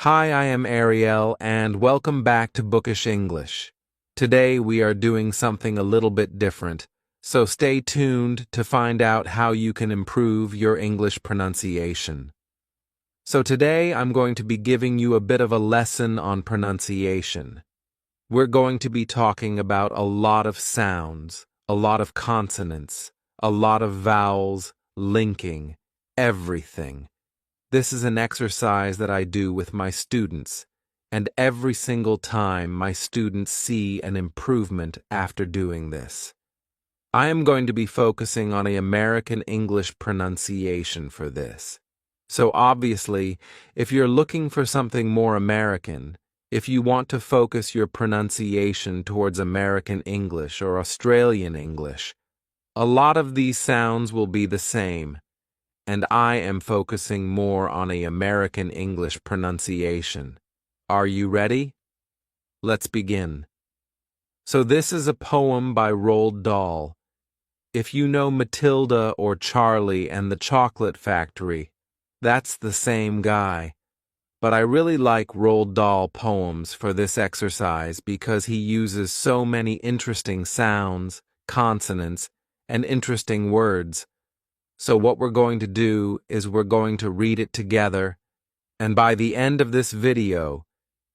Hi, I am Ariel, and welcome back to Bookish English. Today we are doing something a little bit different, so stay tuned to find out how you can improve your English pronunciation. So today I'm going to be giving you a bit of a lesson on pronunciation. We're going to be talking about a lot of sounds, a lot of consonants, a lot of vowels, linking, everything. This is an exercise that I do with my students, and every single time my students see an improvement after doing this. I am going to be focusing on an American English pronunciation for this. So obviously, if you're looking for something more American, if you want to focus your pronunciation towards American English or Australian English, a lot of these sounds will be the same. And I am focusing more on an American English pronunciation. Are you ready? Let's begin. So this is a poem by Roald Dahl. If you know Matilda or Charlie and the Chocolate Factory, that's the same guy. But I really like Roald Dahl poems for this exercise because he uses so many interesting sounds, consonants, and interesting words. So what we're going to do is we're going to read it together, and by the end of this video,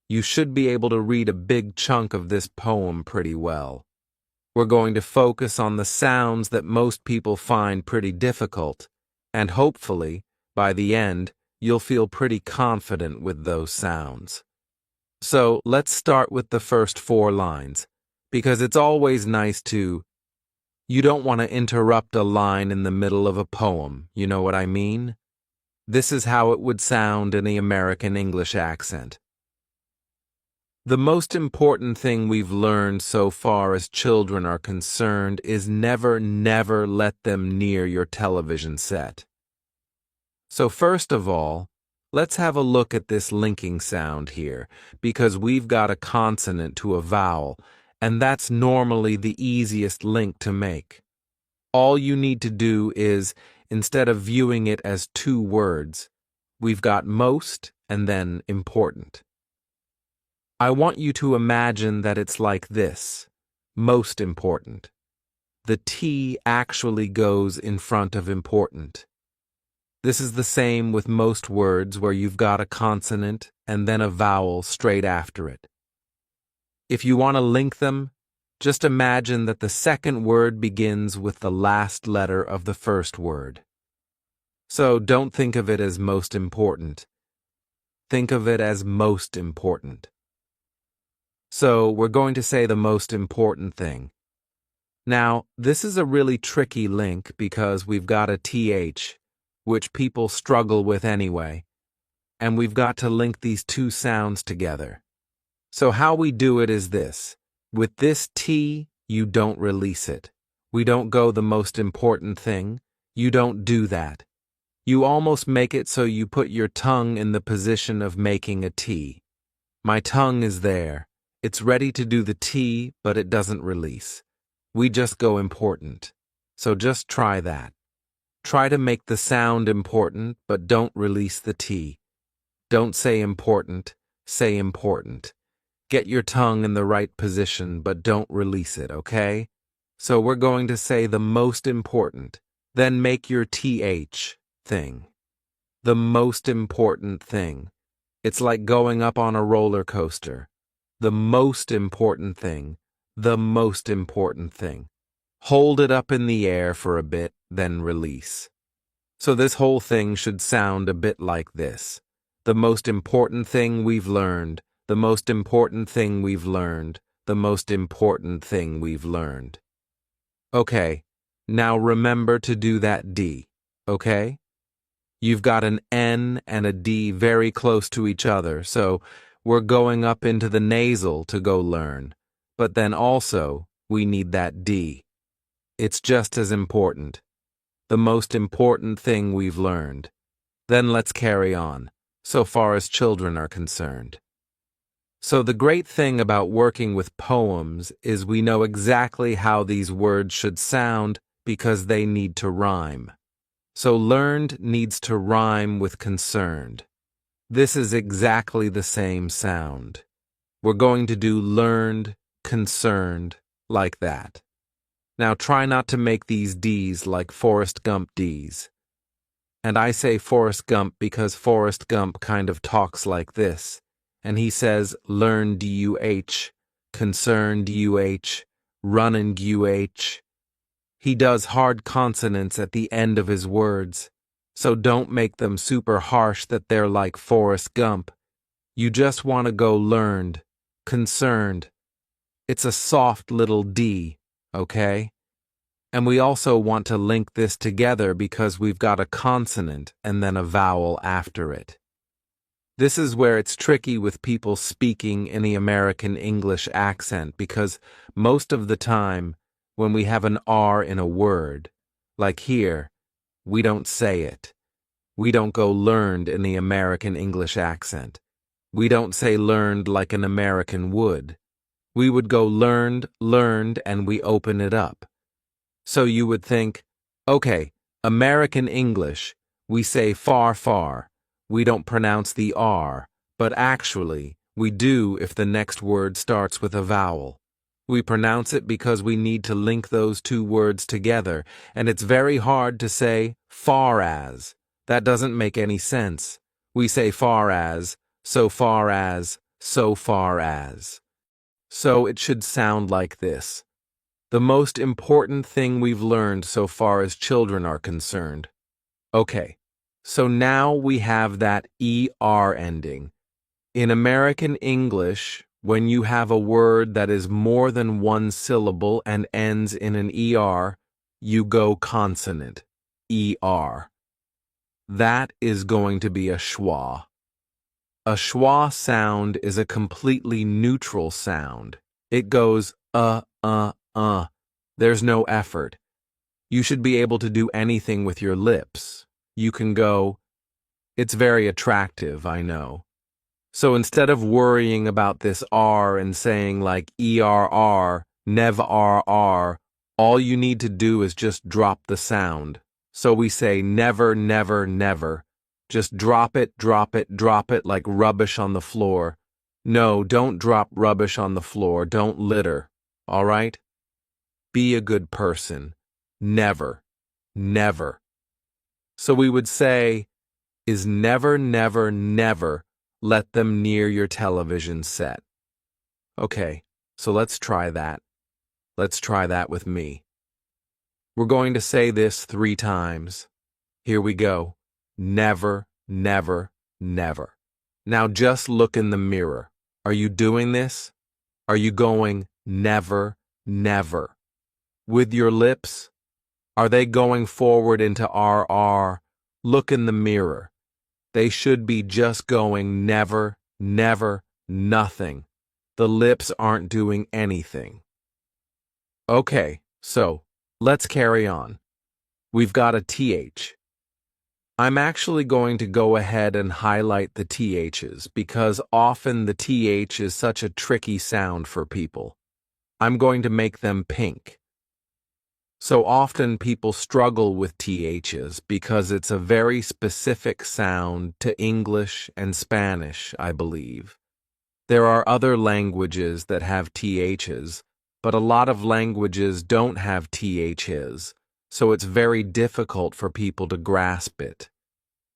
you should be able to read a big chunk of this poem pretty well. We're going to focus on the sounds that most people find pretty difficult, and hopefully, by the end, you'll feel pretty confident with those sounds. So let's start with the first 4 lines, because it's always nice to You don't want to interrupt a line in the middle of a poem, you know what I mean? This is how it would sound in the American English accent. The most important thing we've learned so far as children are concerned is never let them near your television set. So first of all, let's have a look at this linking sound here, because we've got a consonant to a vowel, and that's normally the easiest link to make. All you need to do is, instead of viewing it as 2 words, we've got most and then important. I want you to imagine that it's like this, most important. The T actually goes in front of important. This is the same with most words where you've got a consonant and then a vowel straight after it. If you want to link them, just imagine that the second word begins with the last letter of the first word. So don't think of it as most important. Think of it as most important. So we're going to say the most important thing. Now, this is a really tricky link because we've got a TH, which people struggle with anyway, and we've got to link these 2 sounds together. So how we do it is this. With this T, you don't release it. We don't go the most important thing. You don't do that. You almost make it so you put your tongue in the position of making a T. My tongue is there. It's ready to do the T, but it doesn't release. We just go important. So just try that. Try to make the sound important, but don't release the T. Don't say important, say important. Get your tongue in the right position, but don't release it, okay? So we're going to say the most important, then make your TH thing. The most important thing. It's like going up on a roller coaster. The most important thing. The most important thing. Hold it up in the air for a bit, then release. So this whole thing should sound a bit like this. The most important thing we've learned. The most important thing we've learned. The most important thing we've learned. Okay, now remember to do that D, okay? You've got an N and a D very close to each other, so we're going up into the nasal to go learn. But then also, we need that D. It's just as important. The most important thing we've learned. Then let's carry on, so far as children are concerned. So the great thing about working with poems is we know exactly how these words should sound because they need to rhyme. So learned needs to rhyme with concerned. This is exactly the same sound. We're going to do learned, concerned, like that. Now try not to make these D's like Forrest Gump D's. And I say Forrest Gump because Forrest Gump kind of talks like this. And he says learn D-U-H, concern D-U-H, runnin' D-U-H. He does hard consonants at the end of his words. So don't make them super harsh that they're like Forrest Gump. You just want to go learned, concerned. It's a soft little D, okay? And we also want to link this together because we've got a consonant and then a vowel after it. This is where it's tricky with people speaking in the American English accent because most of the time when we have an R in a word, like here, we don't say it. We don't go learned in the American English accent. We don't say learned like an American would. We would go learned, and we open it up. So you would think, okay, American English, we say far. We don't pronounce the R, but actually, we do if the next word starts with a vowel. We pronounce it because we need to link those two words together, and it's very hard to say far as. That doesn't make any sense. We say far as, so far as, so far as. So it should sound like this. The most important thing we've learned so far as children are concerned. Okay, so now we have that ER ending. In American English, when you have a word that is more than one syllable and ends in an ER, you go consonant, ER. That is going to be a schwa. A schwa sound is a completely neutral sound. It goes There's no effort. You should be able to do anything with your lips. You can go, it's very attractive, I know. So instead of worrying about this R and saying like ERR, nev RR, all you need to do is just drop the sound. So we say never, never. Just drop it like rubbish on the floor. No, don't drop rubbish on the floor. Don't litter. All right? Be a good person. Never. So we would say, is never let them near your television set. Okay, so let's try that. Let's try that with me. We're going to say this 3 times. Here we go. Never. Now just look in the mirror. Are you doing this? Are you going never? With your lips? Are they going forward into RR? Look in the mirror. They should be just going never, nothing. The lips aren't doing anything. Okay, so let's carry on. We've got a TH. I'm actually going to go ahead and highlight the THs because often the TH is such a tricky sound for people. I'm going to make them pink. So often people struggle with THs because it's a very specific sound to English and Spanish, I believe. There are other languages that have THs, but a lot of languages don't have THs, so it's very difficult for people to grasp it.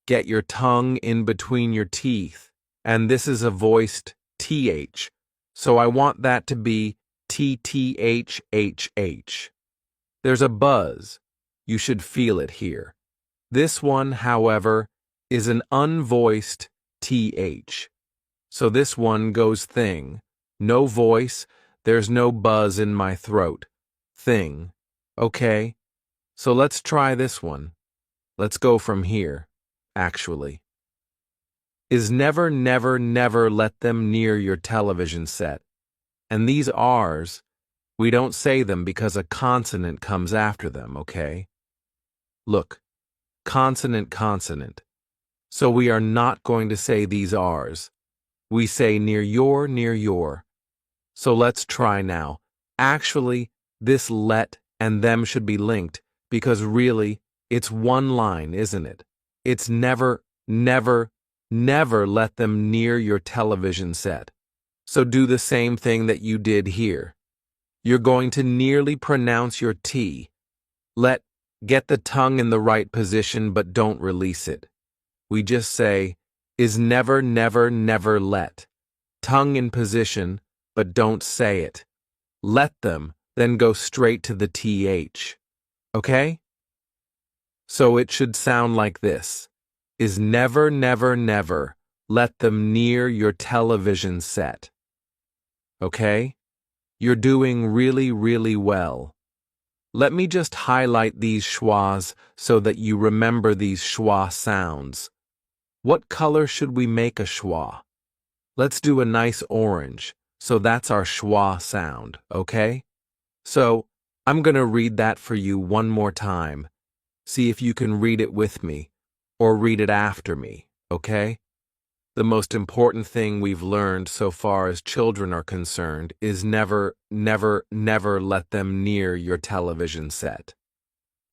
Get your tongue in between your teeth, and this is a voiced TH, so I want that to be TTHHH. There's a buzz. You should feel it here. This one, however, is an unvoiced TH. So this one goes thing. No voice, there's no buzz in my throat. Thing. Okay? So let's try this one. Let's go from here, actually. Is never let them near your television set. And these R's, we don't say them because a consonant comes after them, okay? Look, consonant. So we are not going to say these R's. We say near your. So let's try now. Actually, this let and them should be linked because really, it's one line, isn't it? It's never, Never let them near your television set. So do the same thing that you did here. You're going to nearly pronounce your T. Get the tongue in the right position, but don't release it. We just say, is never, never, never let. Tongue in position, but don't say it. Let them, then go straight to the TH. Okay? So it should sound like this. Is never, never, never let them near your television set. Okay? You're doing really, really well. Let me just highlight these schwas so that you remember these schwa sounds. What color should we make a schwa? Let's do a nice orange, so that's our schwa sound, okay? So, I'm going to read that for you one more time. See if you can read it with me, or read it after me, okay? The most important thing we've learned so far as children are concerned is never, never, never let them near your television set.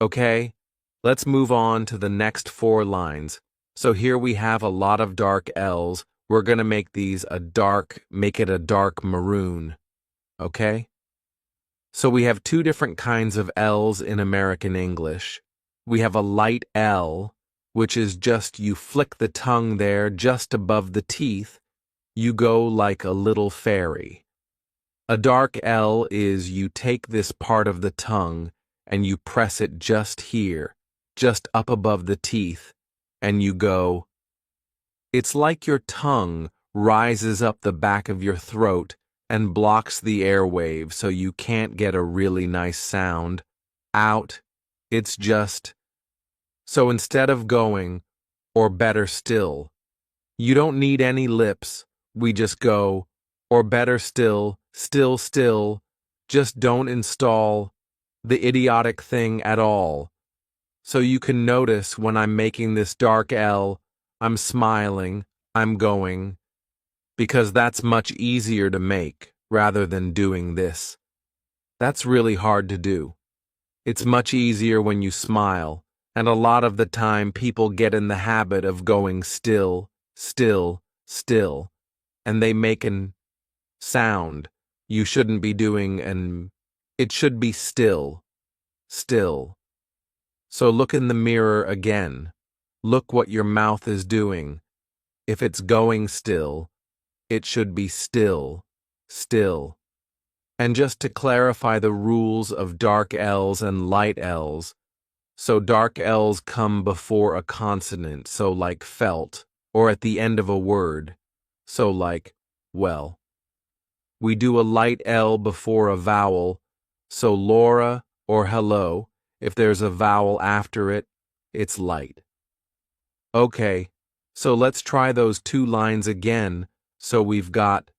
Okay? Let's move on to the next 4 lines. So here we have a lot of dark L's. We're going to make it a dark maroon. Okay? So we have 2 different kinds of L's in American English. We have a light L, which is just you flick the tongue there just above the teeth, you go like a little fairy. A dark L is you take this part of the tongue and you press it just here, just up above the teeth, and you go. It's like your tongue rises up the back of your throat and blocks the airwaves so you can't get a really nice sound out. It's just. So instead of going, or better still, you don't need any lips, we just go, or better still, still, just don't install the idiotic thing at all. So you can notice when I'm making this dark L, I'm smiling, I'm going, because that's much easier to make rather than doing this. That's really hard to do. It's much easier when you smile. And a lot of the time people get in the habit of going still, and they make an sound. You shouldn't be doing it should be still. So look in the mirror again. Look what your mouth is doing. If it's going still, it should be still. And just to clarify the rules of dark L's and light L's, so dark L's come before a consonant, so like felt, or at the end of a word, so like well. We do a light L before a vowel, so Laura or hello, if there's a vowel after it, it's light. Okay, so let's try those 2 lines again, so we've got,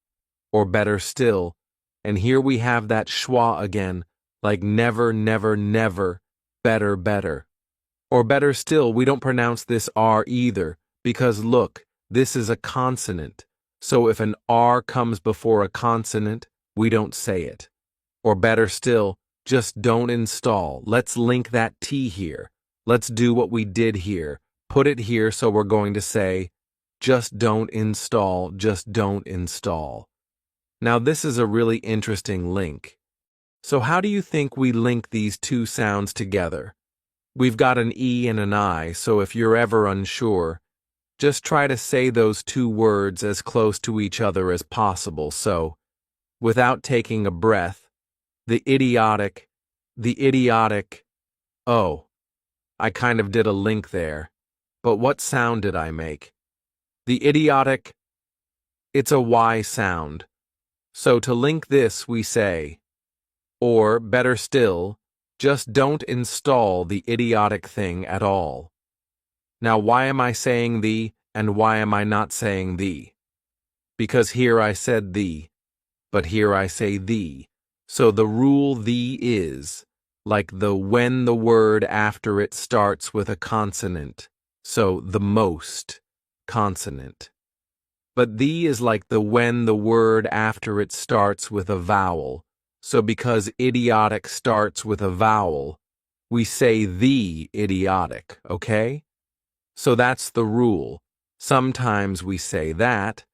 or better still, and here we have that schwa again, like never, never, never, better. Or better still, we don't pronounce this R either, because look, this is a consonant. So if an R comes before a consonant, we don't say it. Or better still, just don't install. Let's link that T here. Let's do what we did here. Put it here, so we're going to say, just don't install, just don't install. Now this is a really interesting link. So how do you think we link these 2 sounds together? We've got an E and an I, so if you're ever unsure, just try to say those 2 words as close to each other as possible. So, without taking a breath, the idiotic, oh, I kind of did a link there. But what sound did I make? The idiotic, it's a Y sound. So to link this, we say, or better still, just don't install the idiotic thing at all. Now, why am I saying the, and why am I not saying the? Because here I said the, but here I say the. So the rule the is, like the when the word after it starts with a consonant. So the most consonant. But the is like the when the word after it starts with a vowel. So because idiotic starts with a vowel, we say the idiotic, okay? So that's the rule. Sometimes we say that.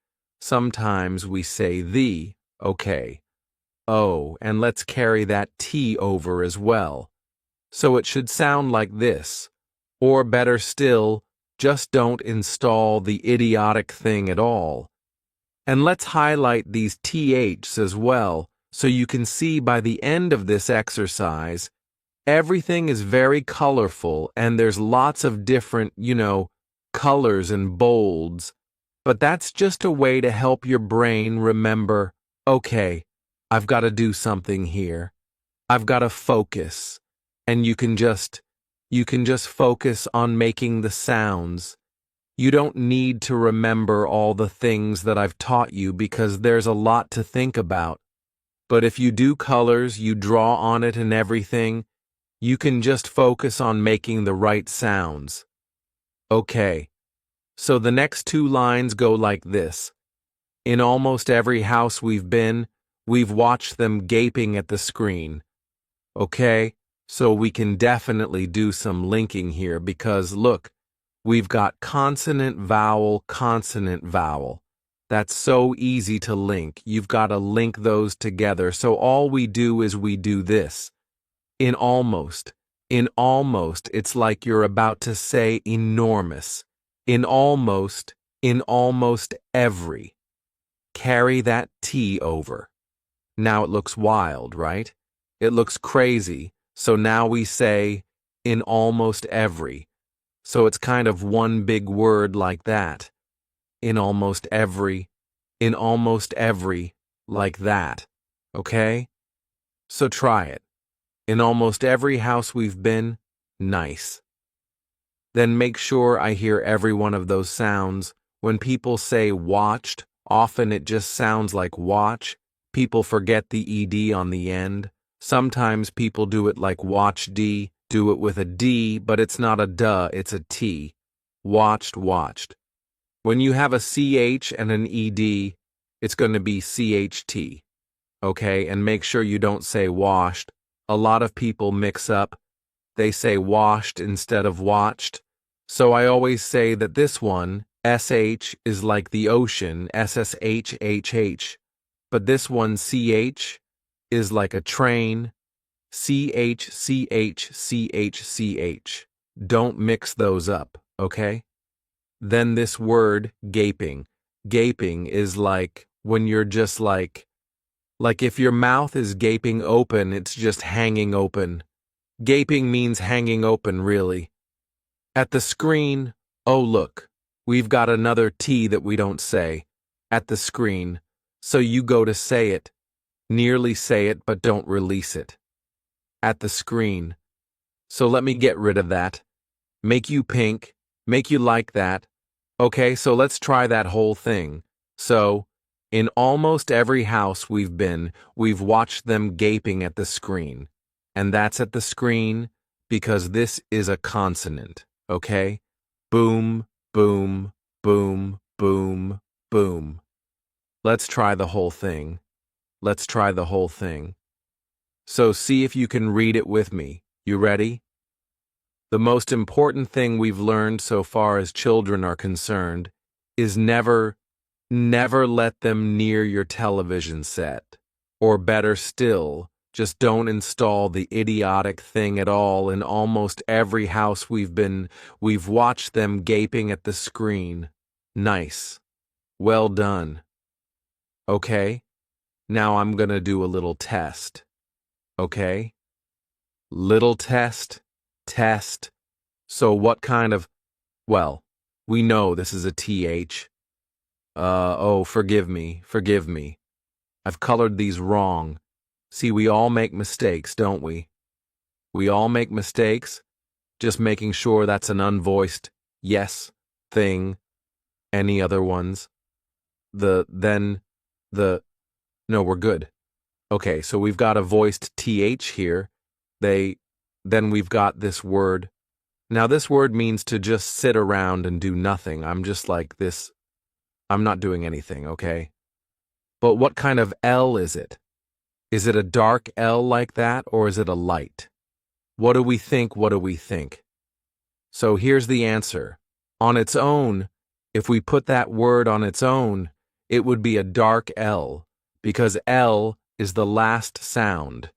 Sometimes we say the. Okay. Oh, and let's carry that T over as well. So it should sound like this. Or better still, just don't install the idiotic thing at all. And let's highlight these THs as well, so you can see by the end of this exercise, everything is very colorful and there's lots of different, colors and bolds. But that's just a way to help your brain remember, okay, I've got to do something here. I've got to focus. And you can just focus on making the sounds. You don't need to remember all the things that I've taught you because there's a lot to think about. But if you do colors, you draw on it and everything, you can just focus on making the right sounds. Okay, so the next two lines go like this. In almost every house we've been, we've watched them gaping at the screen. Okay, so we can definitely do some linking here because look, we've got consonant, vowel, consonant, vowel. That's so easy to link. You've got to link those together. So all we do is we do this. In almost, it's like you're about to say enormous. In almost every. Carry that T over. Now it looks wild, right? It looks crazy. So now we say in almost every. So it's kind of one big word like that. In almost every, like that. Okay? So try it. In almost every house we've been, nice. Then make sure I hear every one of those sounds. When people say watched, often it just sounds like watch. People forget the ED on the end. Sometimes people do it like watch D, do it with a D, but it's not a duh, it's a T. Watched, watched. When you have a CH and an ED, it's going to be CHT. Okay, and make sure you don't say washed. A lot of people mix up. They say washed instead of watched. So I always say that this one, SH, is like the ocean, SSHHH. But this one, CH, is like a train, CH. Don't mix those up, okay? Then this word, gaping. Gaping is like when you're just like if your mouth is gaping open, it's just hanging open. Gaping means hanging open, really. At the screen, oh look, we've got another T that we don't say. At the screen. So you go to say it. Nearly say it, but don't release it. At the screen. So let me get rid of that. Make you pink. Make you like that. Okay, so let's try that whole thing. So, in almost every house we've been, we've watched them gaping at the screen. And that's at the screen because this is a consonant, okay? Boom, boom, boom, boom, boom. Let's try the whole thing. Let's try the whole thing. So see if you can read it with me. You ready? The most important thing we've learned so far as children are concerned is never let them near your television set. Or better still, just don't install the idiotic thing at all. In almost every house we've watched them gaping at the screen. Nice. Well done. Okay? Now I'm gonna do a little test. Okay? Little test. So what kind of, well, we know this is a TH. Forgive me. I've colored these wrong. See, we all make mistakes, don't we? We all make mistakes, just making sure that's an unvoiced yes thing. Any other ones? No, we're good. Okay, so we've got a voiced TH here. Then we've got this word. Now this word means to just sit around and do nothing. I'm just like this. I'm not doing anything, okay? But what kind of L is it? Is it a dark L like that, or is it a light? What do we think? So here's the answer. On its own, If we put that word on its own, it would be a dark L, because L is the last sound,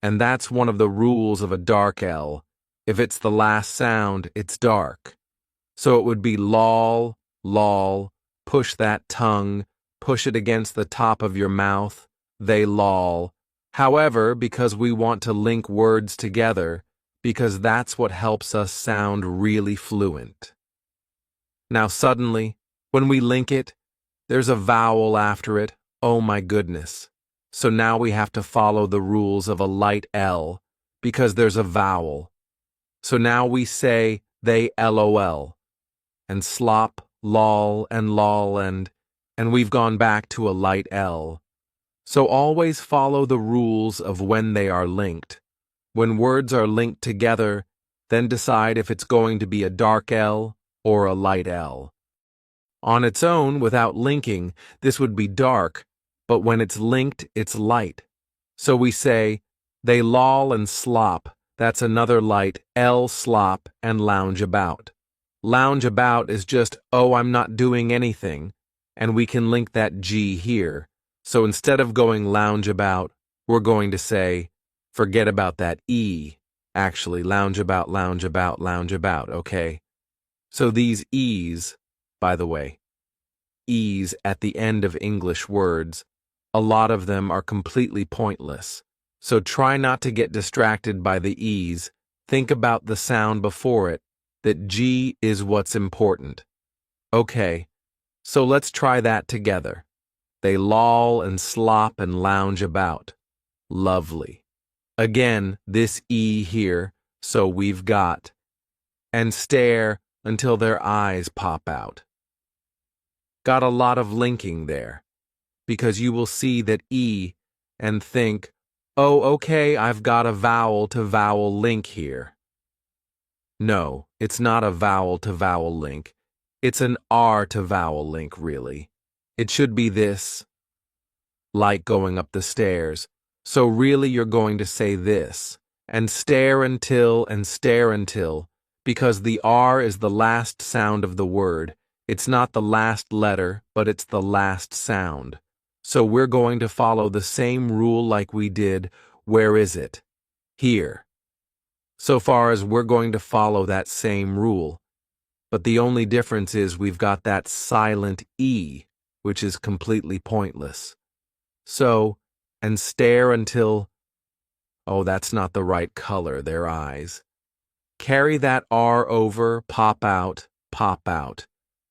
and that's one of the rules of a dark L. If it's the last sound, it's dark. So it would be lol, lol, push that tongue, push it against the top of your mouth, they lol. However, because we want to link words together, because that's what helps us sound really fluent. Now suddenly, when we link it, there's a vowel after it. Oh my goodness. So now we have to follow the rules of a light L, because there's a vowel. So now we say they LOL, and slop, lol, and we've gone back to a light L. So always follow the rules of when they are linked. When words are linked together, then decide if it's going to be a dark L or a light L. On its own, without linking, this would be dark, but when it's linked, it's light. So we say, they loll and slop, that's another light L slop and lounge about. Lounge about is just, oh, I'm not doing anything, and we can link that G here. So instead of going lounge about, we're going to say, forget about that E. Actually, lounge about, okay? So these E's, by the way, E's at the end of English words, a lot of them are completely pointless. So try not to get distracted by the E's. Think about the sound before it, that G is what's important. Okay, so let's try that together. They loll and slop and lounge about. Lovely. Again, this E here, so we've got, and stare until their eyes pop out. Got a lot of linking there, because you will see that E and think, oh, okay, I've got a vowel to vowel link here. No, it's not a vowel to vowel link. It's an R to vowel link, really. It should be this, like going up the stairs. So really you're going to say this, and stare until, because the R is the last sound of the word. It's not the last letter, but it's the last sound. So we're going to follow the same rule like we did, where is it? Here. So far as we're going to follow that same rule. But the only difference is we've got that silent E, which is completely pointless. So, and stare until, oh, that's not the right color, their eyes. Carry that R over, pop out, pop out.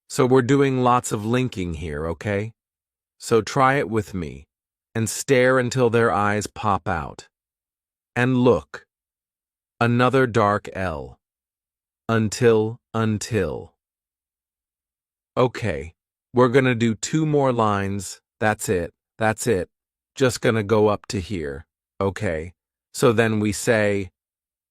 So we're doing lots of linking here, okay? So try it with me, and stare until their eyes pop out. And look, another dark L. Until. Okay, we're gonna do 2 more lines. That's it. Just gonna go up to here. Okay, so then we say,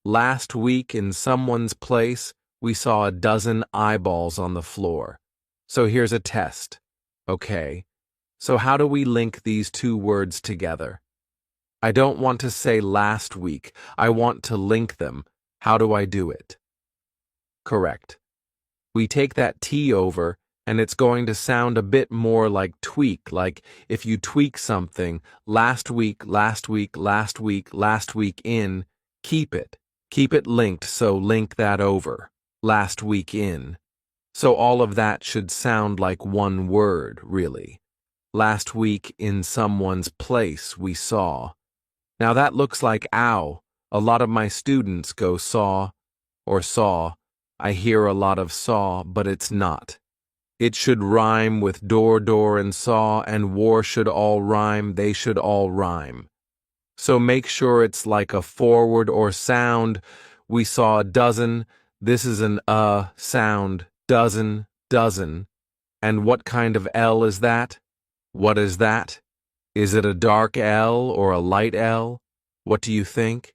last week in someone's place, we saw a dozen eyeballs on the floor. So here's a test. Okay, so how do we link these 2 words together? I don't want to say last week. I want to link them. How do I do it? Correct. We take that T over, and it's going to sound a bit more like tweak, like if you tweak something, last week in, keep it linked, so link that over, last week in. So all of that should sound like one word, really. Last week in someone's place we saw. Now that looks like ow. A lot of my students go saw or saw. I hear a lot of saw, but it's not. It should rhyme with door and saw, and war should all rhyme, they should all rhyme. So make sure it's like a forward or sound. We saw a dozen. This is an sound. Dozen. And what kind of L is that? What is that? Is it a dark L or a light L? What do you think?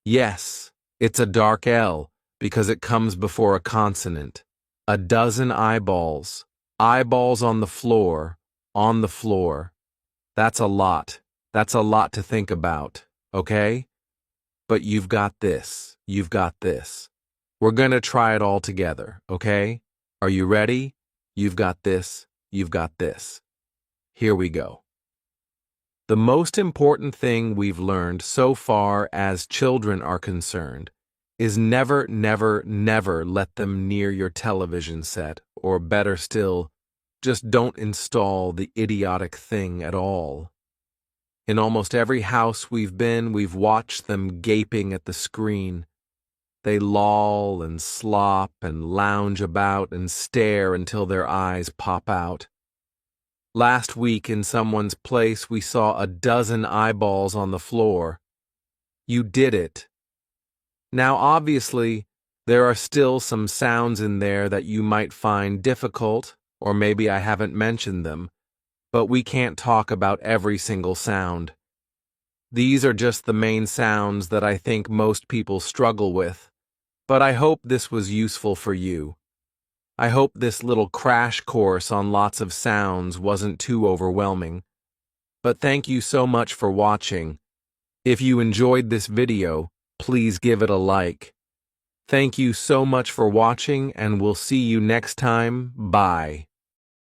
Yes, it's a dark L, because it comes before a consonant. A dozen eyeballs. Eyeballs on the floor. That's a lot. That's a lot to think about, okay? But you've got this. We're gonna try it all together, okay? Are you ready? You've got this, you've got this. Here we go. The most important thing we've learned so far as children are concerned is never, never, never let them near your television set, or better still, just don't install the idiotic thing at all. In almost every house we've been, we've watched them gaping at the screen. They loll and slop and lounge about and stare until their eyes pop out. Last week in someone's place, we saw a dozen eyeballs on the floor. You did it. Now, obviously, there are still some sounds in there that you might find difficult, or maybe I haven't mentioned them, but we can't talk about every single sound. These are just the main sounds that I think most people struggle with, but I hope this was useful for you. I hope this little crash course on lots of sounds wasn't too overwhelming. But thank you so much for watching. If you enjoyed this video, please give it a like. Thank you so much for watching, and we'll see you next time. Bye.